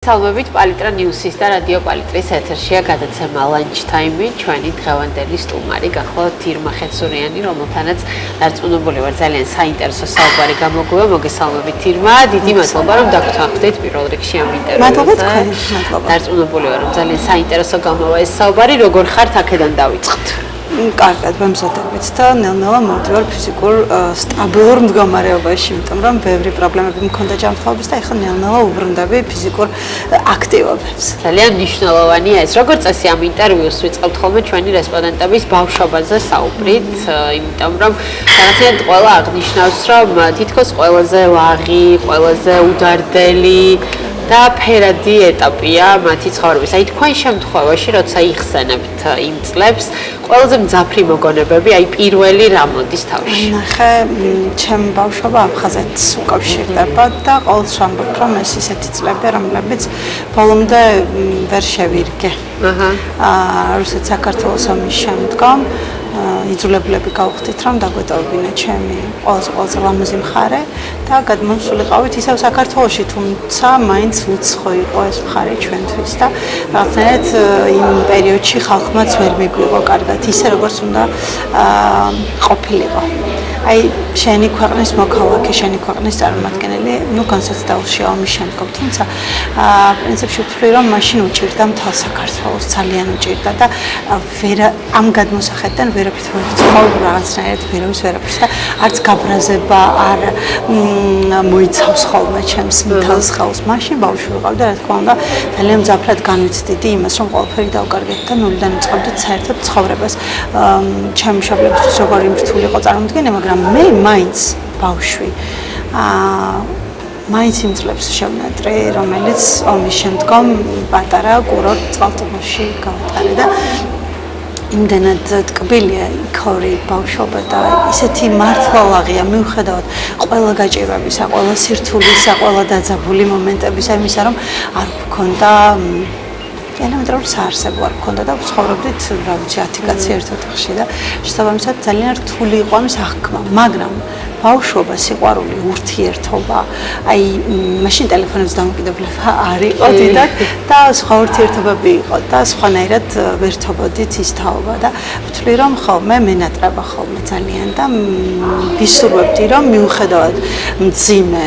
მოგესალმებით პალიტრა ნიუსის და რადიო პალიტრის ეთერშია გადაცემა Lunch Time-ი. ჩვენი დღევანდელი სტუმარი გახლავთ ირმა ხეცურიანი, რომელთანაც დარწმუნებული ვარ ძალიან საინტერესო საუბარი გამოგვივა. მოგესალმებით ირმა, დიდი მადლობა რომ დაგვთანხმდით პირველ რიგში ამ ინტერვიუზე. მადლობა. დარწმუნებული ვარ რომ ძალიან საინტერესო გამოვა ეს საუბარი. როგორ ხართ, აქედან დავიწყოთ. კარგად ვემზადებით და ნელ-ნელა მოვდივარ ფიზიკურ სტაბილურ მდგომარეობაში, იმიტომ რომ ბევრი პრობლემები მქონდა ჯანმრთელობის და ეხლა ნელ-ნელა უბრუნდები ფიზიკურ აქტივობებს. ძალიან მნიშვნელოვანია ეს. როგორც წესი ამ ინტერვიუს ვიწყებთ ხოლმე ჩვენი რესპონდენტების ბავშვობაზე საუბრით, იმიტომ რომ რაღაცნაირად ყველა აღნიშნავს, რომ თითქოს ყველაზე ლაღი, ყველაზე უდარდელი და ფერადი ეტაპია მათი ცხოვრების. აი თქვენ შემთხვევაში, როცა იხსენებთ იმ წლებს, ყველაზე მძაფრი მოგონებები, აი პირველი რა მოდის თავში? ნახე, ჩემი ბავშვობა აფხაზეთს უკავშირდება და ყოველთვის ვამბობ, რომ ეს ისეთი წლებია, რომლებიც ბოლომდე ვერ შევირგე. რუსეთ საქართველოს ომის შემდგომ იძულებულები გავხდით, რომ დაგვეტოვებინა ჩემი ყველაზე ლამაზი მხარე და გადმოსულიყავით ისევ საქართველოში, თუმცა მაინც უცხო იყო ეს მხარე ჩვენთვის და რაღაცნაირად იმ პერიოდში ხალხმაც ვერ მიგვიღო კარგად ისე როგორც უნდა ყოფილიყო. აი შენი ქვეყნის მოქალაქე, შენი ქვეყნის წარმომადგენელი, ნუ განსაცდელში ომის შემდგომ, თუმცა პრინციპში ვთვლი, რომ მაშინ უჭირდა მთელ საქართველოს, ძალიან უჭირდა და ამ გადმოსახედიდან ვერაფრით ვერ ვცხოვრობ რაღაცნაირად ვერაფერს და არც გაბრაზება არ მოიცავს ხოლმე ჩემს მთელს ხელს. მაშინ ბავშვი ვიყავი და რა თქმა უნდა ძალიან მძაფრად განვიცდიდი იმას, რომ ყველაფერი დავკარგეთ და ნულიდან ვიწყებდით საერთოდ ცხოვრებას. ჩემი მშობლებისთვის როგორი რთული იყო წარმოდგენა, მაგრამ მე მაინც ბავშვი მაინც იმ წლებს შევნატრე, რომელიც ომის შემდგომ პატარა კურორტ წყალტუბოში გავატარე და იმდენად ტკბილია იქორი ბავშვობა და ისეთი მართლაღია მიუხედავად ყველა გაჭირვებისა, ყველა სირთულისა, ყველა დაძაბული მომენტებისა, იმისა რომ არ გქონდა ელემენტარული საარსებო არ გქონდა და ვცხოვრობდით, რა ვიცი, 10 კაცი ერთ ოთახში და შესაბამისად ძალიან რთული იყო ამის აღქმა, მაგრამ ბავშვობა, სიყვარული, ურთიერთობა, აი მაშინ ტელეფონებზე დამოკიდებულება არ იყო დიდად და სხვა ურთიერთობები იყო და სხვანაირად ვერთობოდით ის თაობა და ვთვლი რომ ხოლმე მენატრება ხოლმე ძალიან და ვისურვებდი რომ მიუხედავად მძიმე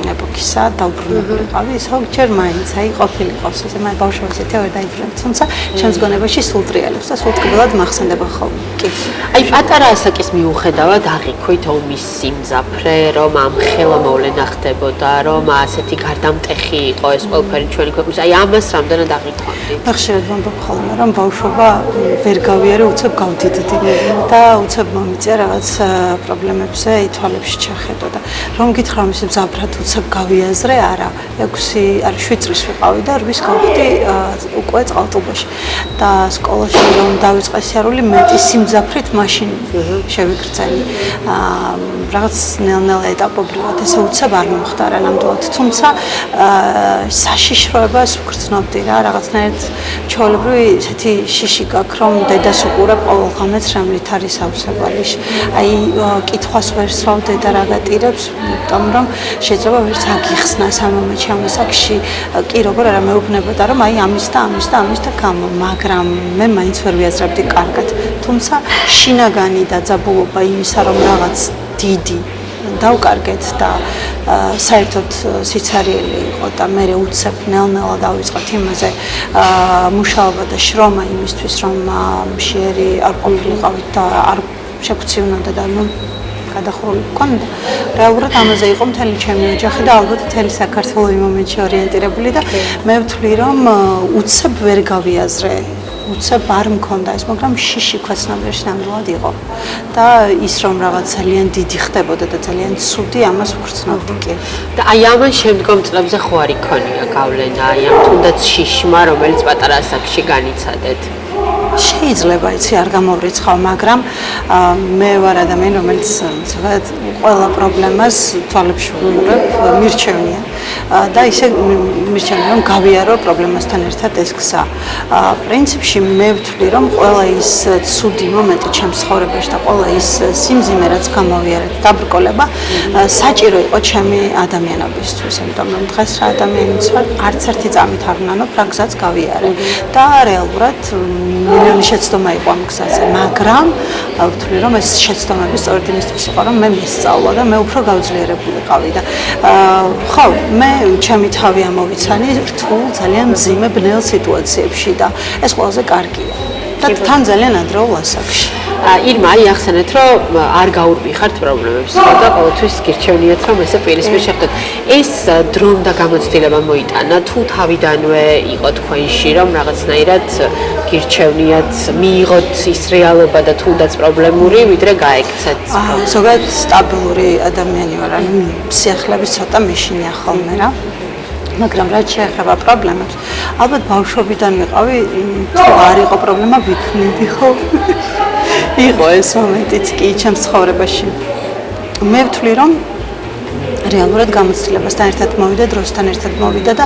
ეპოქისა დაუბრუნებულიყავი, ზოგჯერ მაინც აი ყოფილიყავს ესე მე ბავშვობაზე ვერ დაიბრუნებ, თუმცა ჩემს გონებაში სულ ტრიალებს და სულ ტკბილად მახსენდება ხოლმე. კი. აი პატარა ასაკის მიუხედავად აღიქვით ომის სიმძაფრე, რომ ამ ხელმოვლენა ხდებოდა, რომ ასეთი გარდამტეხი იყო ეს ყველაფერი ჩვენი ქვეყნის. აი ამას რამდენად აღიქვამდით? ხშირად ვამბობ ხოლმე, რომ ბავშვობა ვერ გავიარე, უცებ გავდიდდი და უცებ მომიწია რაღაც პრობლემებზე ითვალებში ჩახედო და რომ გითხრა ამის მძაფრად უცებ გავიაზრე, არა, 7 წლის ვიყავი და 8 გავხდი უკვე წყალტუბოში და სკოლაში რომ დავიწყე სიარული მეტი სიმძაფრით მაშინ შევიგრძენი. რაღაც ნელ-ნელა ეტაპობრივად ესე უცებ არ მომხდარა ნამდვილად, თუმცა საშიშროებას ვგრძნობდი რა, რაღაცნაირად ჩვეულებრივი ესეთი შიში გაქვს, რომ დედას უყურებ ყოველღამეც რამით არის აუცილებელი. აი კითხვას ვერ სვავ დედა რა გატირებს, იმიტომ რომ შეიძლება ვერც აგიხსნას ამ მომენტში ამ ასაკში კი როგორ არა მეუბნებოდა რომ აი ამის და გამო, მაგრამ მე მაინც ვერ ვიაზრებდი კარგად. თუმცა შინაგანი დაძაბულობა იმისა რომ რაღაც დიდი დავკარგეთ და საერთოდ სიცარიელი იყო და მე უცებ ნელ-ნელა დავიწყოთ იმაზე მუშაობა და შრომა იმისთვის რომ მშიერი არ ყოფილიყავით და არ შეგვცივნოდა და გადახურული გქონდა. რეალურად ამაზე იყო მთელი ჩემი ოჯახი და ალბათ მთელი საქართველო იმ მომენტში ორიენტირებული და მე ვთვლი რომ უცებ ვერ გავიაზრე, უცებ არ მქონდა ეს, მაგრამ შიში ქვეცნობიერში ნამდვილად იყო და ის რომ რაღაც ძალიან დიდი ხდებოდა და ძალიან ცუდი, ამას ვგრძნობდი კი. და აი ამან შემდგომ წლებზე ხო არ იქონია გავლენა აი ამ თუნდაც შიშმა, რომელიც პატარა ასაკში განიცადეთ? შეიძლება იცი არ გამოვრიცხავ, მაგრამ მე ვარ ადამიანი, რომელიც ზოგადად ყველა პრობლემას თვალებში ვუყურებ, მირჩევნია და ისე მირჩენია რომ გავიარო პრობლემასთან ერთად ეს გზა. პრინციპში მე ვთვლი რომ ყველა ის ცუდი მომენტი ჩემს ცხოვრებაში და ყველა ის სიმძიმე რაც გამოვიარეთ დაბრკოლება საჭირო იყო ჩემი ადამიანობისთვის, იმიტომ რომ დღეს რა ადამიანიც ვარ, არც ერთი წამით არ ვნანობ რა გზაც გავიარე და რეალურად მილიონი შეცდომა იყო ამ გზაზე, მაგრამ ვთვლი რომ ეს შეცდომები სწორედ იმისთვის იყო რომ მე მისწავლა და მე უფრო გავძლიერებულიყავი და ხო, მე ჩემი თავი ამოვიცანი რთულ ძალიან მძიმე ბნელ სიტუაციებში და ეს ყველაზე კარგია და თან ძალიან ადრეულ ასაკში. ირმა, აი ახსენეთ, რომ არ გაურბიხართ პრობლემებს, ხო და ყოველთვის გირჩევნიათ, რომ ესე პირისპირ შეხვდეთ. ეს დრომ და გამოცდილება მოიტანა, თუ თავიდანვე იყო თქვენში, რომ რაღაცნაირად გირჩევნიათ, მიიღოთ ის რეალობა და თუნდაც პრობლემური, ვიდრე გაექცეთ. ზოგადად სტაბილური ადამიანი ვარ, ანუ სიახლეების ცოტა მეშინია ხოლმე რა. მაგრამ რაც შეეხება პრობლემებს, ალბათ ბავშვობიდან ვიყავი, თუ არ იყო პრობლემა, ვიქნები ხოლმე. იყო ეს მომენტიც კი ჩემს ცხოვრებაში. მე ვთვლი რომ რეალურად გამოცდილებასთან ერთად მოვიდა, დროსთან ერთად მოვიდა და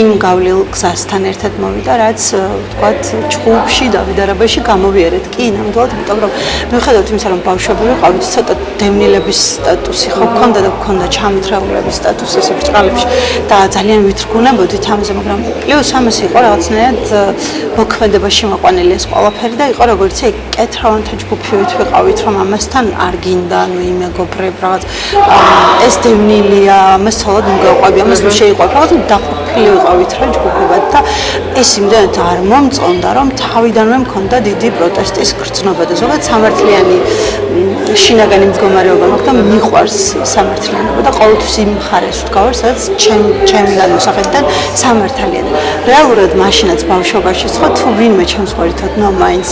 იმ გავლილ გზასთან ერთად მოვიდა, რაც ვთქვათ, ჭუბში დავიდარებაში გამოვიარეთ. კი, ნამდვილად, იმიტომ რომ მიუხედავად იმისა, რომ ბავშვები ვიყავით, ცოტა დევნილების სტატუსი ხო გქონდა და გქონდა ჩამთრეულების სტატუსი ეს ბრჭყალებში და ძალიან ვითრგუნებოდით ამაზე, მაგრამ პლუს ამას იყო რაღაცნაირად მოქმედებაში მოყვანილი ეს ყველაფერი და იყო როგორც ეგ კეთრავანთა ჯგუფივით ვიყავით, რომ ამასთან არ გინდა, ანუ იმეგობრებ რაღაც ეს დევნილია, ამას ცოლად მოგაყვები, ამას რომ შეიყვება, რაღაც დაყოფილი ვიყავით რა ჯგუფებად და ეს იმდენად არ მომწონდა, რომ თავიდანვე მქონდა დიდი პროტესტის გრძნობა და ზოგადად სამართლიანი შინაგანი მდგომარეობა მოხდა, მიყვარს სამართლიანობა და ყოველთვის იმ მხარეს ვდგავარ, სადაც ჩემი განმოსახედიდან სამართალია. რეალურად მაშინაც ბავშვობაში ხო თუ ვინმე ჩემს ხორითოდნო მაინც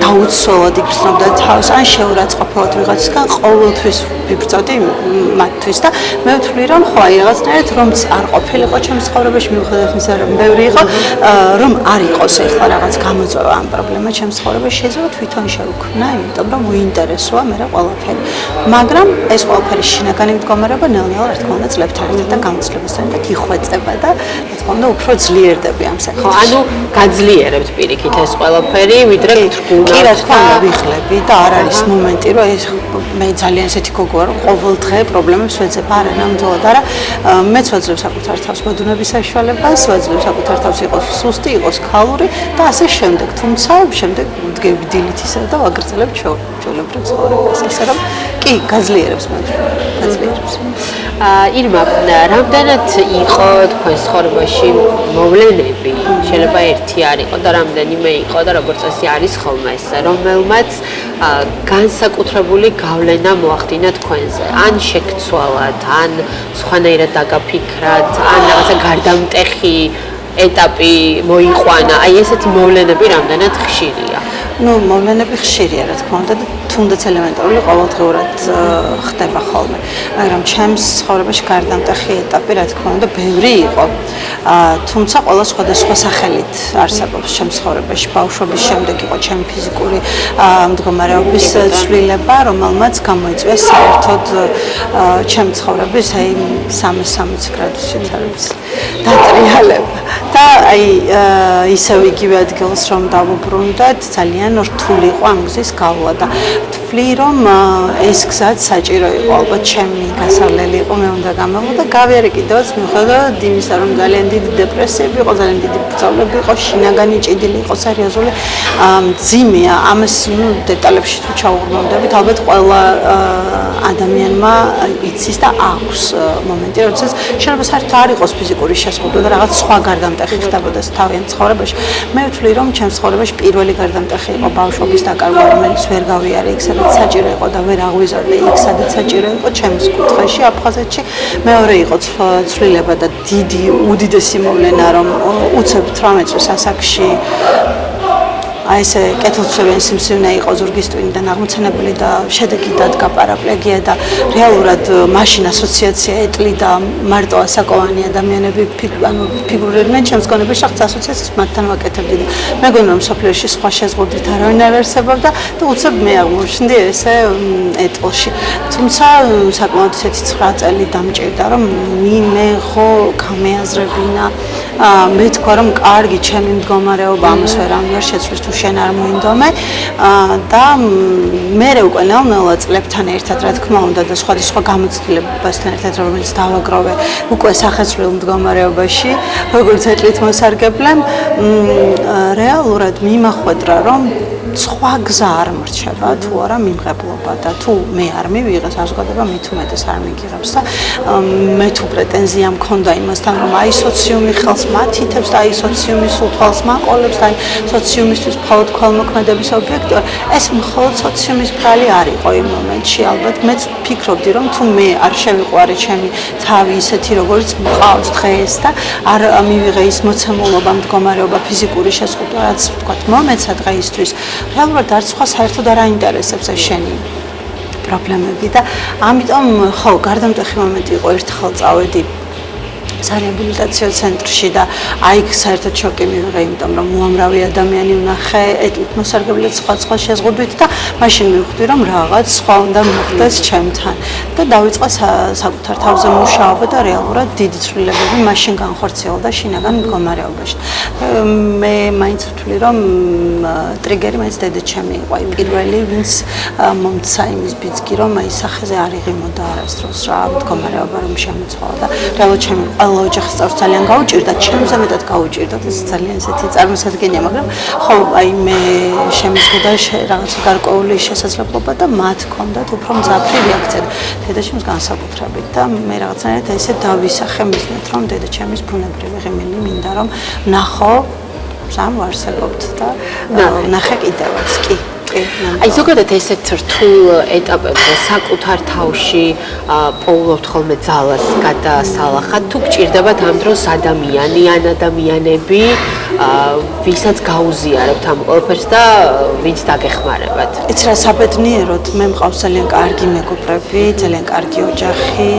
დაუცველად იგრძნობდა თავს, ან შეურაცხყოფილად ვიღაცისგან ყოველთვის ვიბრძოდი მათთვის და მე ვთვლი რომ ხო აი რაღაცნაირად რომც არ ყოფილიყო ჩემს ცხოვრებაში, მიუხედავად იმისა რომ ბევრი იყო, რომ არ იყოს ეხლა რაღაც გამოწვევა ამ პრობლემა ჩემს ცხოვრებაში, შეიძლება თვითონ შევქმნა, იმიტომ რომ უინტერესოა მე რა ყველაფერი. მაგრამ ეს ყველაფერი შინაგანი მდგომარეობა ნელ-ნელა რა თქმა უნდა წლებთან ერთად და გამოცდილებასთან ერთად იხვეწება და რა თქმა უნდა უფრო ძლიერდები ამ საკითხში. ხო, ანუ გაძლიერებთ პირიქით ეს ყველაფერი, ვიდრე თრგუნავთ. კი, რა თქმა უნდა ვიხლები და არ არის მომენტი, რომ ეს მე ძალიან ესეთი გოგო ვარ, ყოველ დღე პრობლემებს ვეძებ, არა, ნამდვილად არა. მეც ვაძლევ საკუთარ თავს მოდუნების საშუალებას, ვაძლევ საკუთარ თავს იყოს სუსტი, იყოს ქალური და ასე შემდეგ. თუმცა შემდეგ ვდგები დილით ისე და ვაგრძელებ ჩვეულებრივ ცხოვრებას, ასე რომ კი, გაძლიერებს მე. გაძლიერებს. ირმა, რამდენად იყო თქვენ ცხოვრებაში მოვლენები? შეიძლება ერთი არ იყო და რამდენიმე იყო და როგორც წესი არის ხოლმე ეს, რომელმაც განსაკუთრებული გავლენა მოახდინა თქვენზე. ან შეგცვალათ, ან სხვანაირად დაგაფიქრათ, ან რაღაცა გარდამტეხი ეტაპი მოიყვანა. აი ესეთი მოვლენები რამდენად ხშირია? ნუ მოვლენები ხშირია რა თქმა უნდა და თუნდაც ელემენტარული ყოველდღიურად ხდება ხოლმე. მაგრამ ჩემს ცხოვრებაში გარდამტეხი ეტაპი რა თქმა უნდა ბევრი იყო. თუმცა ყველა სხვადასხვა სახელით არსებობს ჩემს ცხოვრებაში. ბავშვობის შემდეგ იყო ჩემი ფიზიკური მდგომარეობის ცვლილება, რომელმაც გამოიწვია საერთოდ ჩემი ცხოვრების აი 360 გრადუსით არის დატრიალება. და აი ისევ იგივე ადგილს რომ დავუბრუნდეთ, ძალიან რთული იყო ამ გზის გავლა და ვთვლი რომ ეს გზაც საჭირო იყო, ალბათ ჩემი გასავლელი იყო, მე უნდა გამოვიდე და გავიარე კიდევაც მიუხედავად იმისა, რომ ძალიან დიდი დეპრესიები იყო, ძალიან დიდი ბრძოლები იყო, შინაგანი ჭიდილი იყო სერიოზული, მძიმეა, ამას ნუ დეტალებში თუ ჩაუღრმავდებით, ალბათ ყველა ადამიანმა იცის და აქვს მომენტი, როდესაც შეიძლება საერთოდ არ იყოს ფიზიკური შეზღუდვა და რაღაც სხვა გარდამტეხი ხდებოდა თავიანთ ცხოვრებაში. მე ვთვლი რომ ჩემს ცხოვრებაში პირველი გარდამტეხი იყო ბავშვობის დაკარგვა, რომელიც ვერ გავიარე იქ, სადაც საჭირო იყო და ვერ აღვიზარდე იქ, სადაც საჭირო იყო ჩემს კუთხეში, აფხაზეთში. მეორე იყო ცვლილება და უდიდესი მოვლენა, რომ უცებ 18 წლის ასაკში აი ესე კეთილსვენელი სიმსივნე იყო ზურგის ტვინიდან აღმოცენებული და შედეგი დადგა პარაპლეგია და რეალურად მაშინ ასოციაცია ეტლიდა მარტო ასაკოვანი ადამიანები ფიგურირდნენ ჩემს გონებაში რაღაც ასოციაციას მათთან ვაკეთებდი და მეგონა რომ სოფლიოში სხვა შეზღუდვით არავინ არ არსებობდა და უცებ მე აღმოჩნდი ესე ეტლში თუმცა საკმაოდ ისეთი 9 წელი დამჭირდა რომ მე ხო გამეაზრებინა მე თქვა რომ კარგი ჩემი მდგომარეობა ამას ვერ შეცვლის თუ შენ არ მოინდომე და მე უკვე ნელ-ნელა წლებთან ერთად რა თქმა უნდა და სხვადასხვა გამოცდილებასთან ერთად რომელიც დავაგროვე უკვე სახეცვლილ მდგომარეობაში როგორც ეტლით მოსარგებლემ რეალურად მიმახვედრა რომ სხვა გზა არ მრჩება თუ არა მიმღებლობა და თუ მე არ მივიღე საზოგადოება მით უმეტეს არ მიგიღებს და მე თუ პრეტენზია მქონდა იმასთან რომ აი სოციუმი ხელს მათითებს და აი სოციუმი სულ თვალს მაყოლებს და აი სოციუმისთვის მხოლოდ ქველმოქმედების ობიექტი ეს მხოლოდ სოციუმის ბრალი არ იყო იმ მომენტში ალბათ მეც ფიქრობდი რომ თუ მე არ შევიყვარე ჩემი თავი ისეთი როგორც მყავს დღეს და არ მივიღე ის მოცემულობა მდგომარეობა ფიზიკური შეზღუდვა რაც ვთქვათ მომეცა დღეისთვის რეალურად არც სხვა საერთოდ არ აინტერესებს ეს შენი პრობლემები და ამიტომ ხო გარდამტეხი მომენტი იყო ერთხელ წავედი სარეაბილიტაციო ცენტრში და აი საერთოდ შოკი მივიღე იმიტომ რომ უამრავი ადამიანი ვნახე ეტლით მოსარგებლეთ სხვა შეზღუდვით და მაშინ მივხვდი რომ რაღაც სხვა უნდა მოხდეს ჩემთან და დავიწყე საკუთარ თავზე მუშაობა და რეალურად დიდი ცვლილებები მაშინ განხორციელდა შინაგან მდგომარეობაში მე მაინც ვთვლი რომ ტრიგერი მაინც დედაჩემი იყო აი პირველი ვინც მომცა იმის ბიძგი რომ აი სახეზე არ იღიმოდა არასდროს რა მდგომარეობა რომ შემეცვალა და რეალურად ჩემი ოჯახის წევრს ძალიან გაუჭირდა, ჩემზე მეტად გაუჭირდა, ეს ძალიან ისეთი წარმოსადგენია, მაგრამ ხო, აი მე შემიზღუდა რაღაცა გარკვეული შესაძლებლობა და მათ ჰქონდათ უფრო მძაფრი რეაქცია დედაჩემს განსაკუთრებით და მე რაღაცნაირად ესე დავისახე მიზნით, რომ დედაჩემის ბუნებრივი ღიმილი მინდა რომ ნახო, სამ ვარსებობთ და ნახე კიდევაც კი. აი ზოგადად ესეთ რთულ ეტაპებზე საკუთარ თავში პოულობთ ხოლმე ძალას გადასალახად თუ გჭირდებათ ამ დროს ადამიანი ან ადამიანები ვისაც გაუზიარებთ ამ ყველაფერს და ვინც დაგეხმარებათ. იცი რა საბედნიეროდ მე მყავს ძალიან კარგი მეგობრები, ძალიან კარგი ოჯახი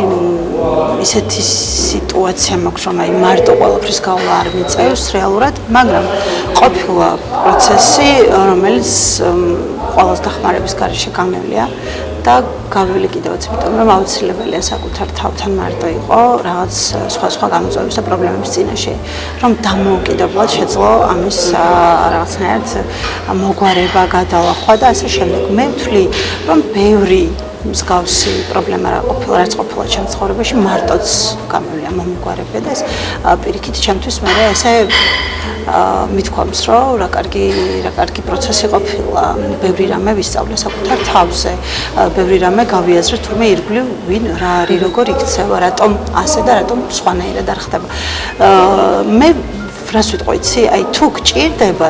ისეთი სიტუაცია მაქვს რომ აი მარტო ყველაფრის გავლა არ მიწევს რეალურად, მაგრამ ყოფილა პროცესი რომელიც ყველას დახმარების გარეშე გამევლია და გავივლი კიდევაც იმიტომ რომ აუცილებელია საკუთარ თავთან მარტო იყო რაღაც სხვა გამოწვევების და პრობლემების წინაშე რომ დამოუკიდებლად შეძლო ამის რაღაცნაირად მოგვარება გადალახვა და ასე შემდეგ მე ვთვლი რომ ბევრი მსგავსი პრობლემა რაც ყოფილა ჩემს ცხოვრებაში მარტოც გამევლია მომგვარებია და ეს პირიქით ჩემთვის მე ესე მithქვამს რომ რა კარგი პროცესი ყოფილა ბევრი რამე ვისწავლე საკუთარ თავზე ბევრი რამე გავიაზრე თურმე ირგვლივ ვინ რა არის როგორ იქცევა რატომ ასე და რატომ სხვანაირად არ ხდება მე რას ვიტყვი იცი აი თუ გჭირდება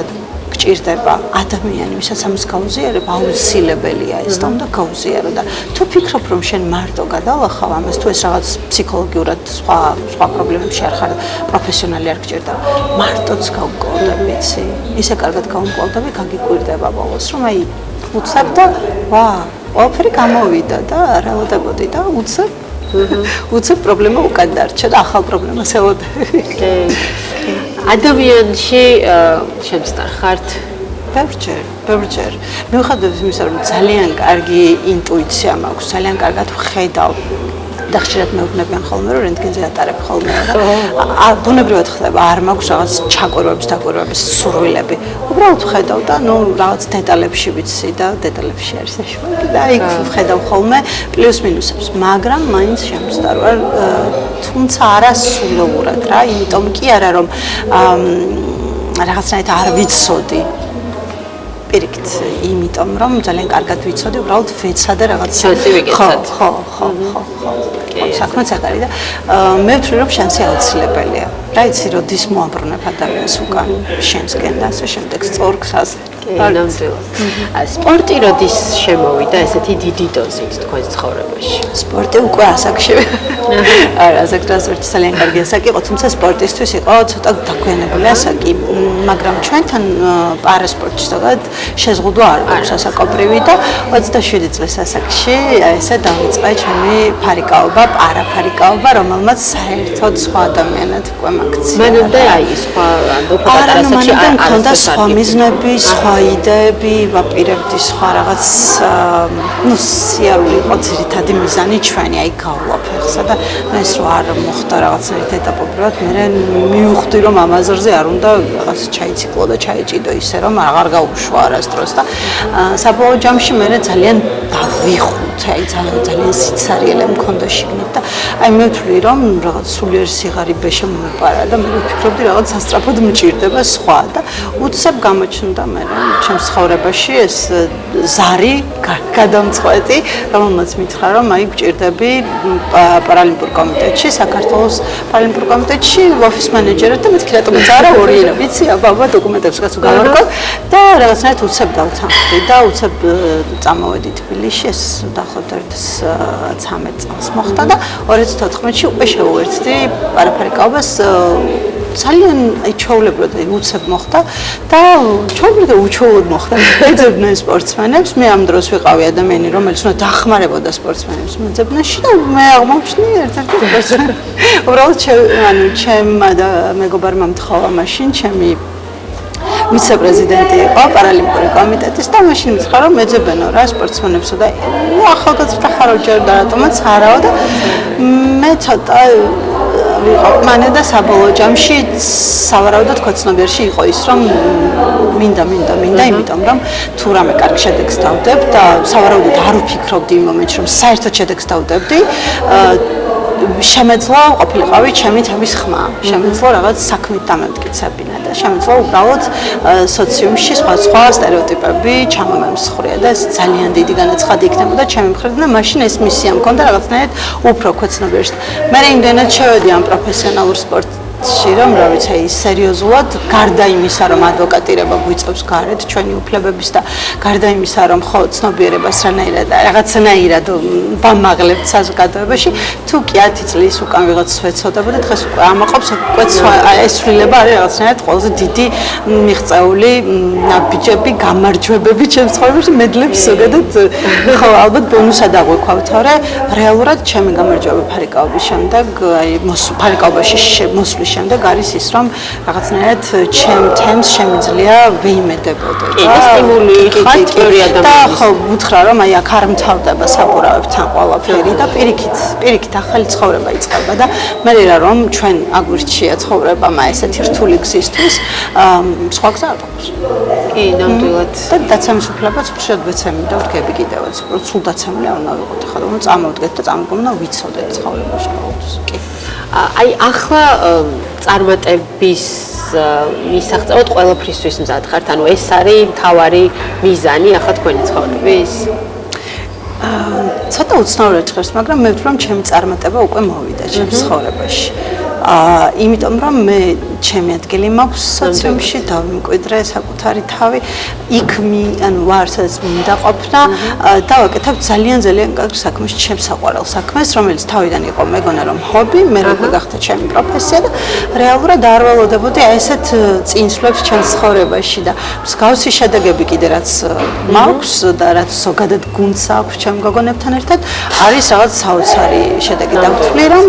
ადამიანი, ვისაც ამის გაუზიარება აუცილებელია ეს და უნდა გაუზიარო და თუ ფიქრობ რომ შენ მარტო გადალახავ ამას თუ ეს რაღაც ფსიქოლოგიურად სხვა პრობლემებში არ ხარ პროფესიონალი არ გჭირდება მარტოც გავუკვირდები იცი ისე კარგად გავუკვირდები გაგიკვირდება ბოლოს რომ აი უცებ და ვა ყველაფერი გამოვიდა და არ ელოდებოდი და უცებ პრობლემა უკან დარჩა და ახალ პრობლემას ელოდები ადამიანში შემსტარ ხართ? ბევრჯერ. მიუხედავად იმისა, რომ ძალიან კარგი ინტუიცია მაქვს, ძალიან კარგად ვხედავ და ხშირად მეუბნებიან ხოლმე, რომ რენტგენზე ატარებ ხოლმე და ბუნებრივად ხდება, არ მაქვს რაღაც ჩაკვირვების სურვილები. უბრალოდ ვხედავ და ნუ რაღაც დეტალებში ვიცი და დეტალებში არის საშუალება და იქ ვხედავ ხოლმე პლუს მინუსებს, მაგრამ მაინც შემსტარ ვარ თუმცა არა სულოვურად რა, იმიტომ კი არა რომ რაღაცნაირად არ ვიცოდი პირიქით, იმიტომ რომ ძალიან კარგად ვიცოდი, უბრალოდ ვეცადე რაღაც ხო. საქმეც აქ არის და მე ვთვლი რომ შანსი აუცილებელია. რა იცი, როდის მოაბრუნებ ადამიანს უკან, შენსკენ და ასე შემდეგ სწორ გზაზე. ნამდვილად. სპორტი როდის შემოვიდა ესეთი დიდი დოზით თქვენს ცხოვრებაში? სპორტი უკვე ასაკში. არა, ასაკში ძალიან კარგი ასაკი იყო, თუმცა სპორტისთვის იყო ცოტა დაგვიანებული ასაკი, მაგრამ ჩვენთან პარასპორტში ზოგადად შეზღუდვა არ აქვს ასაკობრივი და 27 წლის ასაკში ესე დავიწყე ჩემი ფარიკაობა, პარაფარიკაობა, რომელმაც საერთოდ სხვა ადამიანად უკვე მაქცია. მანამდე აი სხვა უფრო პატარა ასაკში არ მქონდა სხვა მიზნები, სხვა იდეები, ვაპირებდი სხვა რაღაც სიარული იყო ძირითადი მიზანი ჩვენი, აი გავლობ ეხსა და ეს რო არ მოხდა რაღაცნაირად ეტაპობრივად, მე მივხვდი რომ ამაზრზე არ უნდა რაღაც ჩაიციკლო და ჩაიჭიდო ისე რომ აღარ გაუშვა არასდროს და საბოლოო ჯამში მე ძალიან დავიხუთე, აი ძალიან სიცარიელე მქონდა შიგნით და აი მე ვთვლი რომ რაღაც სულიერ სიღარიბე შემოეპარა და მე ვფიქრობდი რაღაც სასწრაფოდ მჭირდება სხვა და უცებ გამოჩნდა მე ჩემს ცხოვრებაში ეს ზარი გადამწყვეტი, რომელმაც მითხრა რომ აი გვჭირდები პარალიმპიურ კომიტეტში, საქართველოს პარალიმპიურ კომიტეტში ოფის მანეჯერად და მეთქი რატომაც არა ორი ენა ვიცი, აბა დოკუმენტებს კაცო გავარკვევ და რაღაცნაირად უცებ დავთანხმდი და უცებ წამოვედი თბილისში, ეს დაახლოებით 13 წელს მოხდა და 2014-ში უკვე შევუერთდი პარაფარიკაობას ძალიან ჩაოლებრად უცებ მოხდა და ჩაოლებრად უჩვეულოდ მოხდა. ეძებდნენ სპორტსმენებს, მე ამ დროს ვიყავი ადამიანი, რომელიც უნდა დახმარებოდა სპორტსმენებს მოძებნაში და მე აღმოჩნდი ერთ-ერთი სპორტსმენი. უბრალოდ ჩემმა და მეგობარმა მთხოვა მაშინ ჩემი ვიცე-პრეზიდენტი იყო პარალიმპიური კომიტეტის და მაშინ მითხრა რომ მეძებნო რა სპორტსმენებსო და ახალგაზრდა ხარო ჯერ და რატომაც არაო და მე ცოტა მანე და საბოლოო ჯამში სავარაუდოდ ქოცნობიერში იყო ის რომ მინდა, იმიტომ რომ თუ რამე კარგ შედეგს დავდებ და სავარაუდოდ არ ვფიქრობდი იმ მომენტში რომ საერთოდ შედეგს დავდებდი შემეძლო ყოფილიყავი ჩემი თემის ხმა, შემეძლო რაღაც საქმით დამემტკიცებინა და შემეძლო უბრალოდ სოციუმში სხვა სტერეოტიპები ჩამომემსხვრია და ეს ძალიან დიდი განაცხადი იქნებოდა ჩემი მხრიდან და მაშინ ეს მისია მქონდა რაღაცნაირად უფრო ქვეცნობიერში. მე იმდენად შევედი ამ პროფესიონალურ სპორტში რომ რა ვიცი, აი სერიოზულად გარდა იმისა რომ ადვოკატირება გვიწევს გარეთ ჩვენი უფლებების და გარდა იმისა რომ ხო ცნობიერებას რაღაცნაირად ვამაღლებთ საზოგადოებაში, თუ კი 10 წლის უკან ვიღაც ვეცოდებოდა, დღეს უკვე ამაყობს უკვე ესრულება არის რაღაცნაირად ყველაზე დიდი მიღწეული ნაბიჯები, გამარჯვებები ჩემს ცხოვრებაში, მედლებს ზოგადად ხო ალბათ ბონუსად აღვიქვავ თორე რეალურად ჩემი გამარჯვება ფარიკაობის შემდეგ, აი ფარიკაობაში მოსვლის შემდეგ არის ის რომ რაღაცნაირად ჩემ თემს შემიძლია ვეიმედებოდე და სტიმული ხარ წვერი ადამიანი და ხო ვუთხრა რომ აი აქ არ მთავრდება საბურავებთან ყველაფერი და პირიქით ახალი ცხოვრება იწყება და მე რა რომ ჩვენ აგვირჩია ცხოვრებამ ესეთი რთული გზისთვის სხვა გზა არ აქვს. კი, ნამდვილად. და დაცემის უფლებაც უშუალოდ ვეცემი და ვდგები კიდევაც, სულ დაცემული არ უნდა ვიყოთ ხა რომ წამოვდგეთ და წამოგმონა ვიცოდეთ ცხოვრებაში ყოველთვის. კი. აი ახლა წარმატების მისაღწევად ყველაფრისთვის მზად ხართ, ანუ ეს არის მთავარი მიზანი ახლა თქვენი ცხოვრების? ცოტა უცნაურად ჭირს, მაგრამ მე ვთვლი რომ ჩემი წარმატება უკვე მოვიდა ჩემს ცხოვრებაში. იმიტომ რომ მე ჩემი ადგილი მაქვს სოციუმში, დავიმკვიდრე საკუთარი თავი, იქ ანუ ვარ სადაც მინდა ყოფნა და ვაკეთებ ძალიან კარგ საქმეს, ჩემს საყვარელ საქმეს, რომელიც თავიდან იყო მეგონა რომ ჰობი, მე უკვე გახდა ჩემი პროფესია და რეალურად არ ველოდებოდი აი ესეთ წინსვლებს ჩემს ცხოვრებაში და მსგავსი შედეგები კიდე რაც მაქვს და რაც ზოგადად გუნდს აქვს ჩემ გოგონებთან ერთად, არის რაღაც საოცარი შედეგი და ვთვლი რომ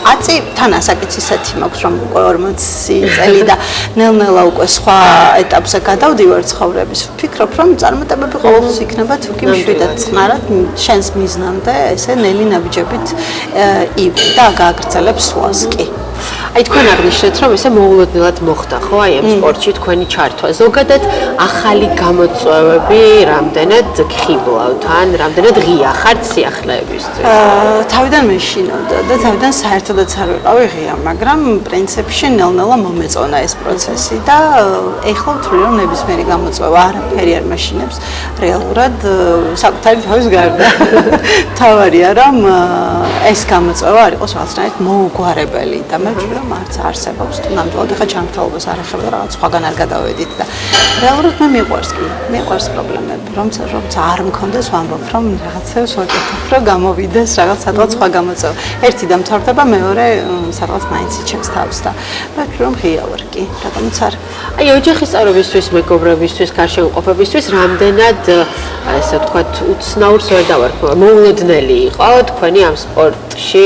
აწი თან ასაკიც ისეთი მაქვს რომ უკვე 40 წელი და ნელ-ნელა უკვე სხვა ეტაპზე გადავდივარ ცხოვრების. ვფიქრობ რომ წარმატებები ყოველთვის იქნება თუ კი მშვიდად წყნარად შენს მიზნამდე ესე ნელი ნაბიჯებით ივი და გააგრძელებ სულას კი. აი თქვენ აღნიშნეთ რომ ესე მოულოდნელად მოხდა ხო აი ამ სპორტში თქვენი ჩართვა. ზოგადად ახალი გამოწვევები რამდენად გხიბლავთ ან რამდენად ღია ხართ სიახლეებისთვის? თავიდან მეშინოდა და თავიდან საერთოდაც არ ვიყავი ღია, მაგრამ პრინციპში ნელ-ნელა მომეწონა ეს პროცესი და ეხლა ვთვლი რომ ნებისმიერი გამოწვევა არაფერი არ მაშინებს რეალურად საკუთარი თავის გარდა. თავარია რომ ეს გამოწვევა არ იყოს რაღაცნაირად მოუგვარებელი და მე ვთვლი რომ არც არსებობს. თუ ნამდვილად ახლა ჯანმრთელობას არ ეხება რაღაც სხვაგან არ გადავედით და რეალურად მე მიყვარს პრობლემები, რომ არ მქონდეს ვამბობ, რომ რაღაცებს ვაკეთებ, რომ გამოვიდეს რაღაც სადღაც სხვა გამოწვევა. ერთი დამთავრდება, მეორე სადღაც მაინც იჩენს თავს და ვფიქრობ, რომ ღია ვარ კი, რატომაც არ. აი ოჯახის წევრებისთვის, მეგობრებისთვის, გარშემოყოფებისთვის რამდენად ესე ვთქვათ, უცნაურს ვერ დავარქვა. მოულოდნელი იყო თქვენი ამ სპორტში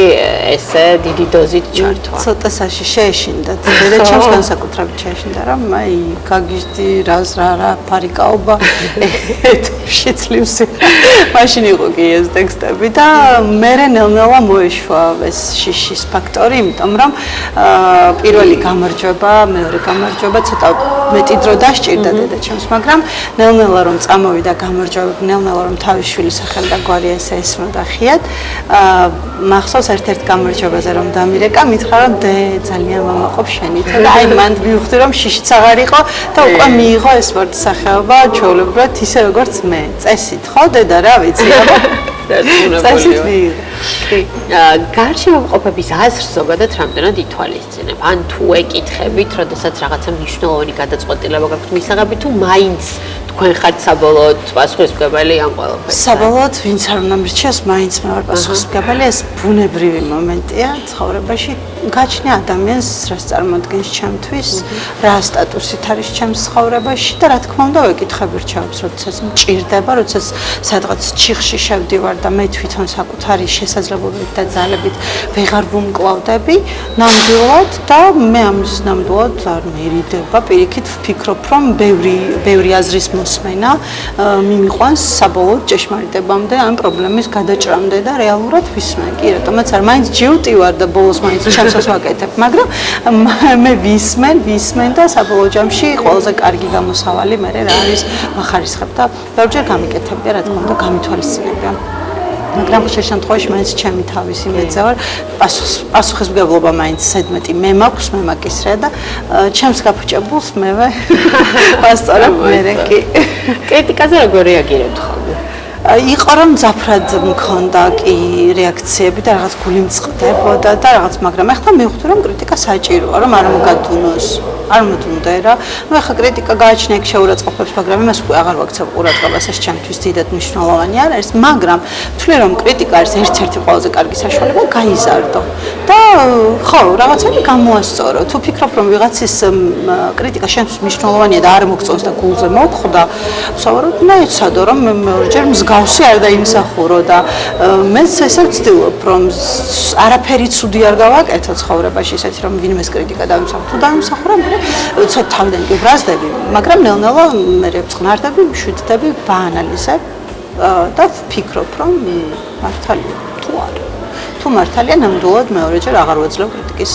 ესე დიდი დოზით ჩართვა. ცოტა საში შეეშინდა. დედაჩემს განსაკუთრებით შეეშინდა, რომ აი გაგიჟდი რა ფარიკაობა შეცლივს. მაშინ იყო კი ეს ტექსტები და მე ნელ-ნელა მოეშვა ეს შიშის ფაქტორი, იმიტომ რომ პირველი გამარჯვება, მეორე გამარჯვება ცოტა მეტი დრო დასჭირდა დედაჩემს, მაგრამ ნელ-ნელა რომ წამოვიდა გამარჯვებები, ნელ-ნელა რომ თავის შვილის სახელი და გვარი ესე ესმოდა ხიად, მახსოვს ერთ-ერთ გამარჯვებაზე რომ დამირეკა, მითხრა რომ ძალიან მომაყობ შენით და აი მანდ მივხვდი რომ შიშიც აღარ იყო და უკვე მიიღო ეს სპორტის სახეობა ჩვეულებრივად ისე როგორც მე. წესით ხო დედა რა ვიცი აბა წესით მიიღო. გარშემოყოფების აზრს ზოგადად რამდენად ითვალისწინებ? ან თუ ეკითხებით, როდესაც რაღაცა მნიშვნელოვანი გადაწყვეტილება გაქვთ მისაღები თუ მაინც თქვენ ხართ საბოლოოდ პასუხისმგებელი ამ ყველაფერზე? საბოლოოდ ვინც არ უნდა მირჩიოს, მაინც მე ვარ პასუხისმგებელი. ეს ბუნებრივი მომენტია ცხოვრებაში. გაჩნია ადამიანს, რას წარმოადგენს ჩემთვის, რა სტატუსით არის ჩემს ცხოვრებაში და რა თქმა უნდა ვეკითხები რჩევებს, როდესაც მჭირდება, როდესაც სადღაც ჩიხში შევდივარ და მე თვითონ საკუთარი შესაძლებლობებით და ძალებით ვეღარ ვუმკლავდები ნამდვილად და მე ამის ნამდვილად არ მერიდება. პირიქით ვფიქრობ, რომ ბევრი აზრის მოსმენა მიმიყვანს საბოლოოდ ჭეშმარიტებამდე ამ პრობლემის გადაჭრამდე და რეალურად ვისმენ კი, რატომაც არ მაინც ჯიუტი ვარ და ბოლოს მაინც ჩემსას ვაკეთებ, მაგრამ მე ვისმენ და საბოლოო ჯამში ყველაზე კარგი გამოსავალი მე რა არის ვახარისხებ და ბევრჯერ გამიკეთებდი, რა თქმა უნდა, გამithვალისწინებია. მაგრამ ხშირ შემთხვევაში მაინც ჩემი თავის იმედზე ვარ, პასუხისმგებლობა მაინც ზედმეტი მე მაქვს, მე მაკისრია და ჩემს გაფუჭებულს მევე ვასწორებ მერე კი. კრიტიკაზე როგორ რეაგირებთ ხოლმე? იყო რომ მძაფრად მქონდა კი რეაქციები და რაღაც გული მწყდებოდა და რაღაც, მაგრამ ახლა მივხვდი რომ კრიტიკა საჭიროა, რომ არ მოგადუნოს, არ მოდუნდე რა. ნუ ახლა კრიტიკა გააჩნია იქ შეურაცხყოფებს, მაგრამ იმას უკვე აღარ ვაქცევ ყურადღებას, ეს ჩემთვის დიდად მნიშვნელოვანი არ არის, მაგრამ ვთვლი რომ კრიტიკა არის ერთ-ერთი ყველაზე კარგი საშუალება გაიზარდო. და ხო, რაღაცები გამოასწორო. თუ ფიქრობ რომ ვიღაცის კრიტიკა შენთვის მნიშვნელოვანია და არ მოგწონს და გულზე მოხვდა, ვსავარაუდოდ მეცადო რომ მეორჯერ მსგავსი არ დაიმსახურო და მეც ესე ვცდილობ რომ არაფერი ცუდი არ გავაკეთო ცხოვრებაში, ისეთი რომ ვინმეს კრიტიკა დავიმსახურა. თუ დავიმსახურა, მე ცოტა თავიდან კი ბრაზდები, მაგრამ ნელ-ნელა მე ვწყნარდები, მშვიდდები, ვაანალიზებ და ვფიქრობ რომ მართალია თუ არა. თუ მართალია ნამდვილად მეორეჯერ აღარ ვეძლევ კრიტიკის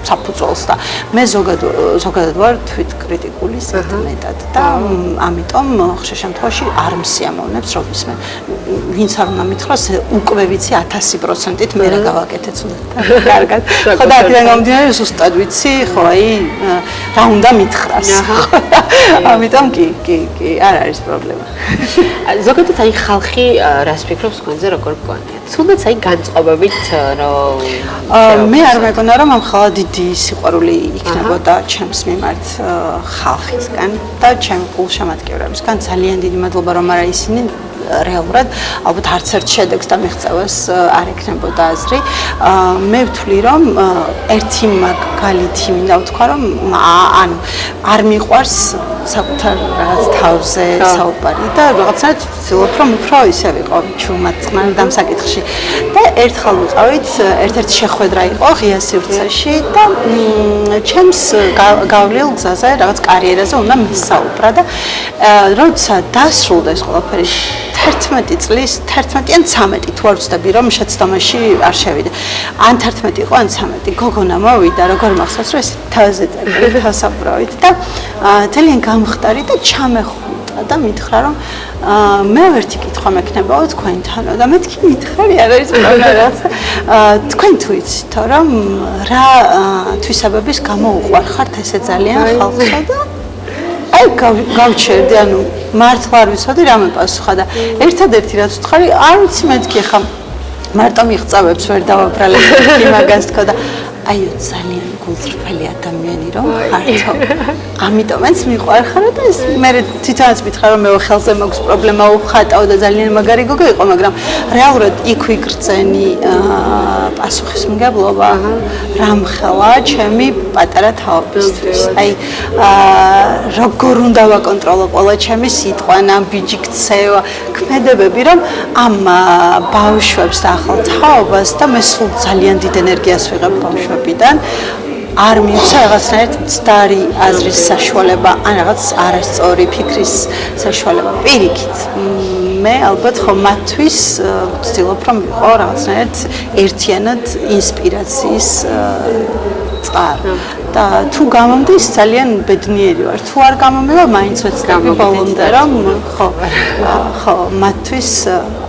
საფუძველს და მე ზოგადად ვარ თვითკრიტიკული მეტად და ამიტომ ხშირ შემთხვევაში არ მსიამოვნებს რომ ისმენ ვინც არ უნდა მითხრას უკვე ვიცი 1000%-ით მე რა გავაკეთე ცუდად. კარგად. ხო და აქედან გამომდინარე ზუსტად ვიცი ხო აი რა უნდა მითხრას. ამიტომ კი არ არის პრობლემა. ზოგადად აი ხალხი რას ფიქრობს თქვენზე როგორ გქონიათ? თუნდაც აი განწყობებით რომ მე არ მეგონა რომ ამ ხალხი დიდი სიყვარული იქნებოდა ჩემს მიმართ ხალხისგან და ჩემ გულშემატკივრებისგან. ძალიან დიდი მადლობა რომ არა ისინი რეალურად ალბათ არც ერთ შედეგს და მიღწევას არ ექნებოდა აზრი. მე ვთვლი რომ ერთი მაგალითი მინდა ვთქვა რომ ანუ არ მიყვარს საკუთარ რაღაც თავზე საუბარი და რაღაცნაირად ვცდილობ რომ უფრო ისე ვიყო ჩუმად წყნარი ამ საკითხში და ერთხელ ვიყავით ერთ-ერთი შეხვედრა იყო ღია სივრცეში და ჩემს გავლილ გზაზე რაღაც კარიერაზე უნდა მისაუბრა და როცა დასრულდა ეს ყველაფერი 11 წლის 11 ან 13 თუ არ ვცდები რომ შეცდომაში არ შევიდე. ან 11 იყო ან 13 გოგონა მოვიდა როგორ მახსოვს რომ ეს თავზე წერდა დასაბრალით და ძალიან გამხდარი და ჩამეხუტა და მითხრა რომ მე ვერთი კითხვა მექნებაო თქვენთანო და მეთქი მითხარი არ არის პრობლემა. თქვენ თუ იცით რომ რა თვისებების გამო უყვარხართ ესე ძალიან ხალხსა და აი გავჩერდი ანუ მართლა არ ვიცოდი რა მეპასუხა და ერთადერთი რაც ვთქვი არ ვიცი მეთქი ხა მარტო მიღწევებს ვერ დავაბრალებ იმაგას თქო და აიო ძალიან გულწრფელი ადამიანი რომ ხარცო. ამიტომაც მიყვარხარ და ეს მე თვითონაც მითხრა რომ მე ხელზე მაქვს პრობლემა უხატავ და ძალიან მაგარი გოგო იყო, მაგრამ რეალურად იქ ვიგრძენი პასუხისმგებლობა რამხელა ჩემი პატარა თაობისთვის. აი როგორ უნდა ვაკონტროლო ყველა ჩემი სიტყვა, ნაბიჯი ქცევა, ქმედებები, რომ ამ ბავშვებს და ახალ თაობას და მე სულ ძალიან დიდ ენერგიას ვიღებ ბავშვებიდან. არ მივცა რაღაცნაირად მცდარი აზრის საშუალება, ან რაღაც არასწორი ფიქრის საშუალება. პირიქით, მე ალბათ ხომ მათთვის ვცდილობ რომ ვიყო რაღაცნაირად ერთიანად ინსპირაციის წყარო. და თუ გამომდის ძალიან ბედნიერი ვარ. თუ არ გამომივა, მაინც ვეცდები ბოლომდე რომ ხო, მათთვის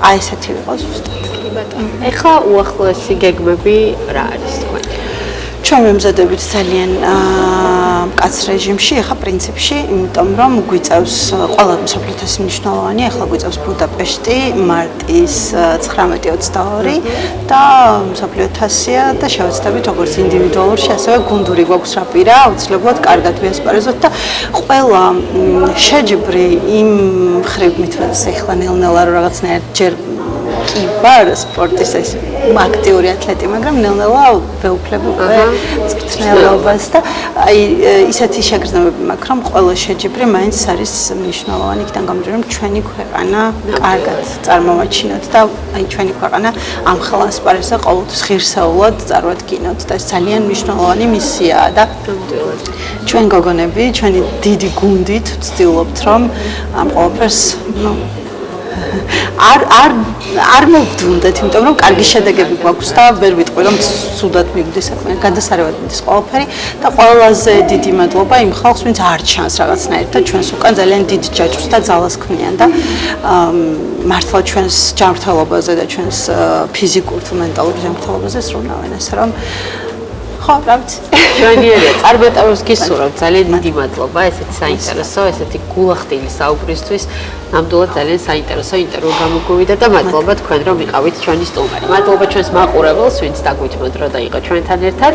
აი ესეთი ვიყო ზუსტად. ეხლა უახლოესი გეგმები რა არის თქვენი? ჩვენ ვემზადებით ძალიან მკაც რეჟიმში, ეხლა პრინციპში, იმიტომ რომ გვიწევს ყველა მსოფლიოს მნიშვნელოვანი, ეხლა გვიწევს ბუდაპეშტი მარტის 19-22 და მსოფლიო თასია და შევეცდებით როგორც ინდივიდუალურში, ასევე გუნდური გვაქვს რაპირა, აუცილებლად კარგად ვიასპარეზოთ და ყველა შეჯიბრი იმ მხრივ მithვას ეხლა ნელ-ნელა რაღაცნაირად ჯერ კი ვარ სპორტის ეს აქტიური ათლეტი, მაგრამ ნელ-ნელა ვეუფლებ უკვე მწვრთნელობას და აი ისეთი შეგრძნებები მაქვს, რომ ყველა შეჯიბრი მაინც არის მნიშვნელოვანი, იქიდან გამომდინარე, რომ ჩვენი ქვეყანა კარგად წარმოვაჩინოთ და აი ჩვენი ქვეყანა ამ ხელა ასპარეზზე ყოველთვის ღირსეულად წარვადგინოთ და ეს ძალიან მნიშვნელოვანი მისიაა და ჩვენ გოგონები, ჩვენი დიდი გუნდით ვცდილობთ, რომ ამ ყველაფერს არ მოვდუნდეთ, იმიტომ რომ კარგი შედეგები გვაქვს და ვერ ვიტყვი რომ სუდად მივიდეს საქმე, გადასარევად მიდის ყველაფერი და ყველაზე დიდი მადლობა იმ ხალხს, ვინც არ ჩანს რაღაცნაირად და ჩვენს უკან ძალიან დიდ ჯაჭვს და ძალას ქმნიან და მართლა ჩვენს ჯანმრთელობაზე და ჩვენს ფიზიკურ თუ მენტალურ ჯანმრთელობაზე სრულნავენ, ასე რომ ხო, რა ვიცი. ჩვენიერია, წარმატებას გისურვებთ. ძალიან დიდი მადლობა ესეთი საინტერესო, ესეთი გულახდილი საუბრისთვის. ნამდვილად ძალიან საინტერესო ინტერვიუ გამოგვივიდა და მადლობა თქვენ რომ იყავით ჩვენი სტუმარი. მადლობა ჩვენს მაყურებელს, ვინც დაგვითმოთ რომ დაიყო ჩვენთან ერთად.